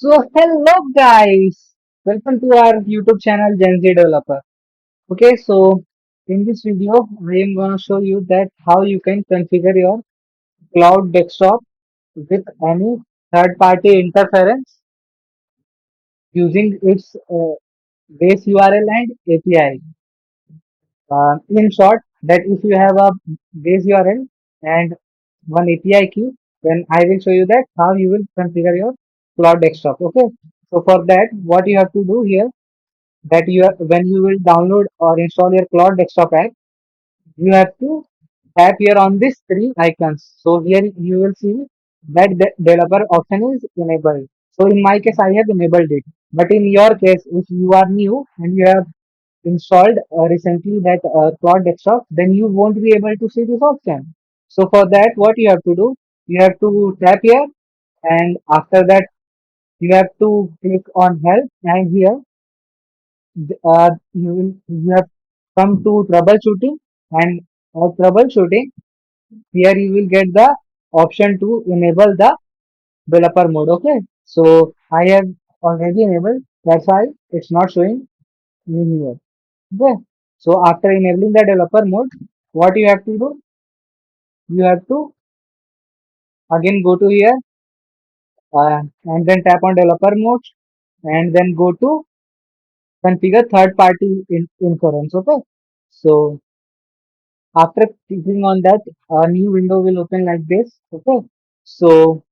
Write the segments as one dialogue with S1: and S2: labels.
S1: So hello guys, welcome to our YouTube channel Gen Z Developer. Okay, so in this video, I am gonna show you that how you can configure your cloud desktop with any third-party interference using its base URL and API. In short, that if you have a base URL and one API key, then I will show you that how you will configure your cloud desktop. Okay, so for that, what you have to do here that you are, when you will download or install your Claude desktop app, you have to tap here on these three icons. So here you will see that the developer option is enabled. So in my case, I have enabled it. But in your case, if you are new and you have installed recently that Claude desktop, then you won't be able to see this option. So for that, what you have to do, you have to tap here, and after that, you have to click on help, and here you have come to troubleshooting, and troubleshooting here you will get the option to enable the developer mode. Okay, so I have already enabled, that's why it's not showing me here. Okay, so after enabling the developer mode, what you have to do, you have to again go to here, and then tap on developer mode, and then go to configure third party inference. Okay, so after clicking on that, a new window will open like this. Okay. So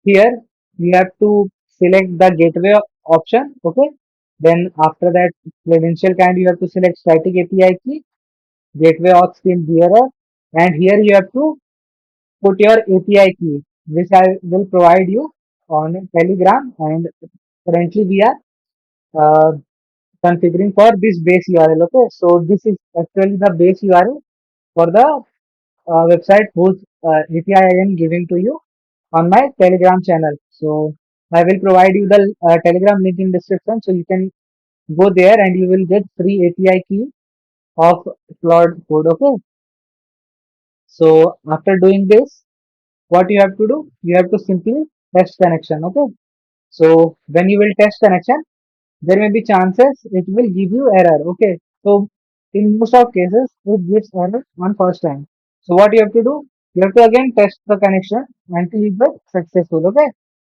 S1: here you have to select the gateway option. Okay. Then after that credential kind you have to select static API key, gateway auth in bearer, and here you have to put your API key, which I will provide you on Telegram. And currently we are uh, configuring for this base URL. Okay. So this is actually the base URL for the website whose API I am giving to you on my Telegram channel. So I will provide you the Telegram link in description, so you can go there and you will get free API key of Claude Code. Okay. So after doing this, what you have to do? You have to simply test connection. Okay. So when you will test connection, there may be chances it will give you error. Okay, so in most of cases it gives error on first time. So what you have to do, you have to again test the connection until it gets successful. Okay,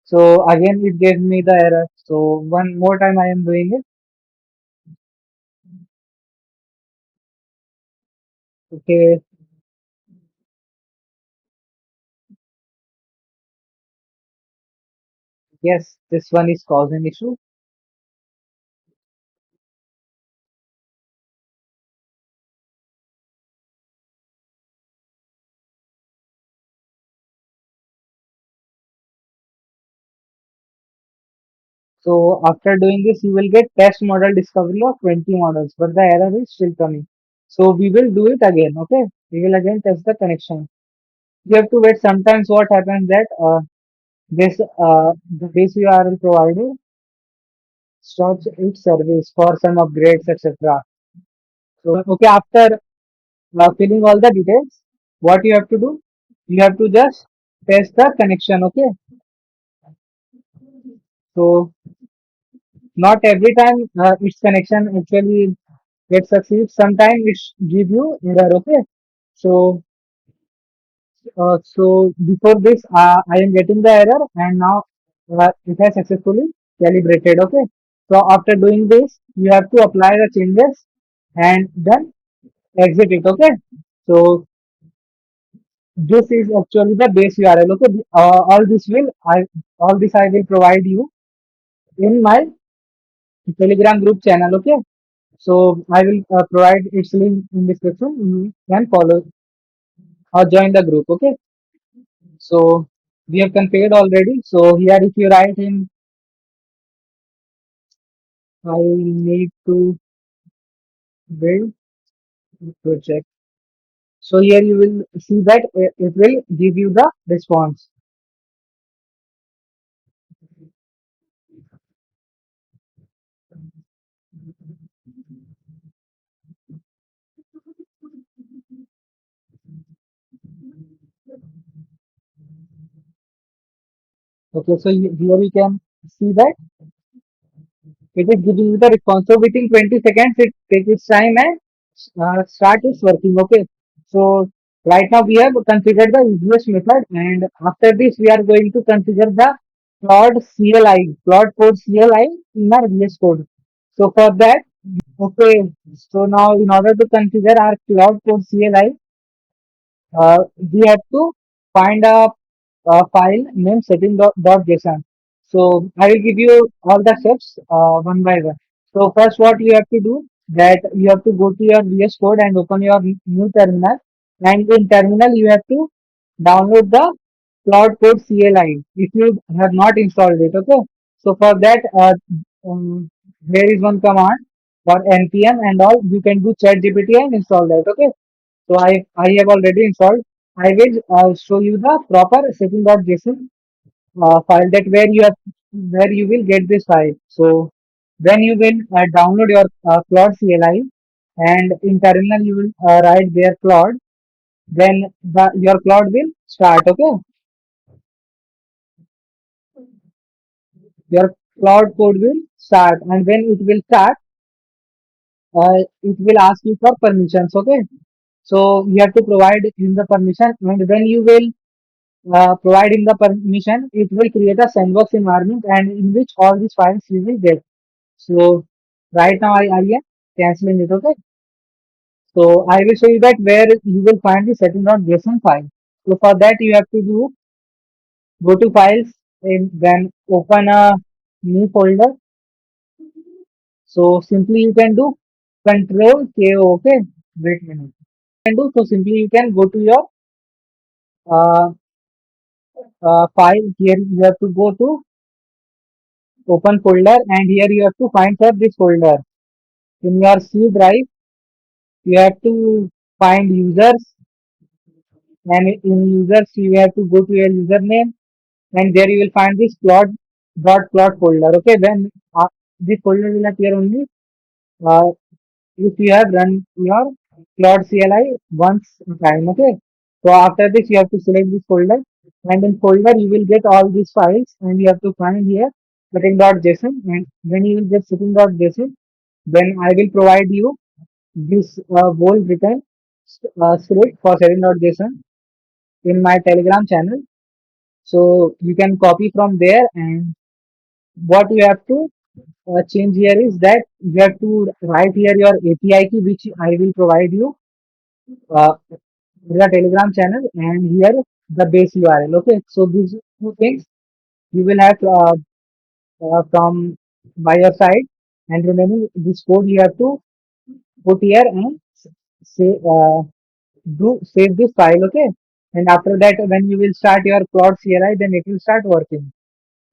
S1: so again it gave me the error, so one more time I am doing it. Okay, yes, this one is causing issue. So after doing this you will get test model discovery of 20 models, but the error is still coming. So we will do it again. Okay, we will again test the connection. You have to wait. Sometimes what happens that this the base URL provider stops its service for some upgrades, etc. So okay, after filling all the details, what you have to do, you have to just test the connection. Okay, so not every time its connection actually gets succeed. Sometimes it give you error. Okay, so so before this, I am getting the error, and now it has successfully calibrated. Okay. So after doing this, you have to apply the changes and then exit it. Okay. So this is actually the base URL. Okay. All this I will provide you in my Telegram group channel. Okay. So I will provide its link in description. You can follow or join the group. Okay. So we have configured already. So here, if you write in, I need to build a project. So here you will see that it will give you the response. Okay, so here you can see that it is giving you the response. So within 20 seconds, it takes its time and start its working. Okay. So right now we have configured the easiest method, and after this we are going to configure the Claude CLI, Claude Code CLI in our VS Code. So for that, okay. So now in order to configure our Claude Code CLI, we have to find a file named setting.json. So I will give you all the steps one by one. So first, what you have to do, that you have to go to your VS Code and open your new terminal, and in terminal you have to download the Cloud Code CLI if you have not installed it. Okay. So for that, there is one command for npm and all. You can do ChatGPT and install that. Okay. So I have already installed. I will show you the proper setting.json file, that where you will get this file. So when you will download your Claude CLI, and in terminal you will write there Claude, then your Claude will start. Okay, your Claude code will start, and when it will start, it will ask you for permissions. Okay, so you have to provide in the permission, and when you will providing the permission, it will create a sandbox environment, and in which all these files you will get. So right now I am canceling it. Okay. So I will show you that where you will find the setting.json file. So for that you have to do, go to files and then open a new folder. So simply you can do control KO. Okay. Wait a minute. Can do, so simply you can go to your uh, file. Here you have to go to open folder, and here you have to find for this folder. In your C drive, you have to find users, and in users you have to go to your username, and there you will find this plot folder. Okay, then this folder will appear only uh, if you have run your plot CLI once time. Okay, so after this you have to select this folder, and in folder you will get all these files, and you have to find here setting.json, and when you will get setting.json, then I will provide you this whole written script for setting.json in my Telegram channel. So you can copy from there, and what you have to change here is that you have to write here your API key, which I will provide you in the Telegram channel, and here the base URL. Okay, so these two things you will have from by your side, and remaining this code you have to put here and say do save this file. Okay, and after that when you will start your plot CLI, then it will start working.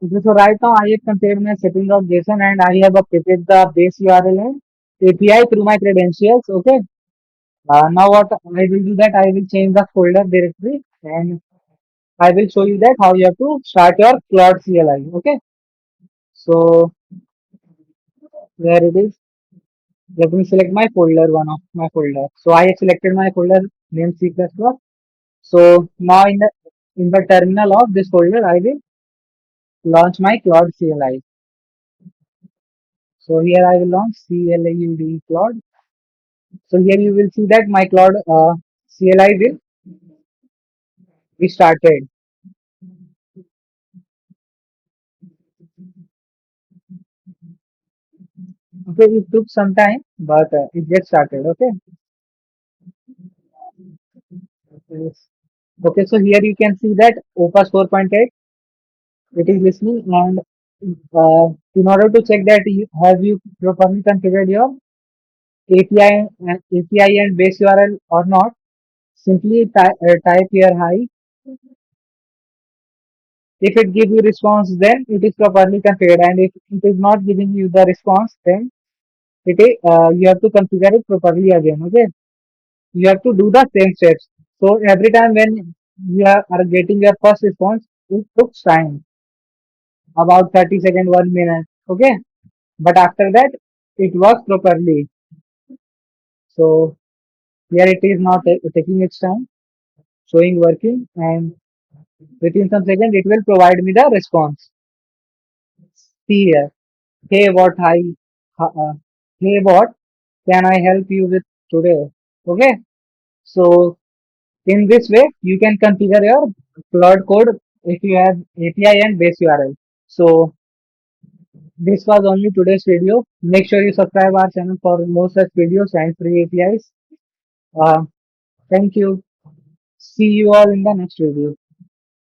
S1: Okay, so right now I have configured my setting of JSON, and I have updated the base URL and API through my credentials. Okay. Now what I will do, that I will change the folder directory, and I will show you that how you have to start your Claude CLI. Okay. So where it is, let me select my folder, one of my folder. So I have selected my folder named C++. So now in the terminal of this folder, I will launch my Claude CLI. So here I will launch CLAUD Claude. So here you will see that my Claude CLI will be started. Okay, it took some time, but it gets started. Okay. Okay. Okay, so here you can see that Opus 4.8, it is listening, and in order to check that have you properly configured your API and base URL or not, simply type here hi. If it gives you response, then it is properly configured, and if it is not giving you the response, then it is, you have to configure it properly again. Okay, you have to do the same steps. So every time when you are getting your first response, it took time, about 30 seconds, 1 minute. Okay, but after that it works properly. So here it is not taking its time, showing working, and within some seconds it will provide me the response. see here. Hey, hey, what can I help you with today? Okay. So in this way, you can configure your Claude code if you have API and base URL. So this was only today's video. Make sure you subscribe our channel for more such videos and free APIs. Thank you. See you all in the next video.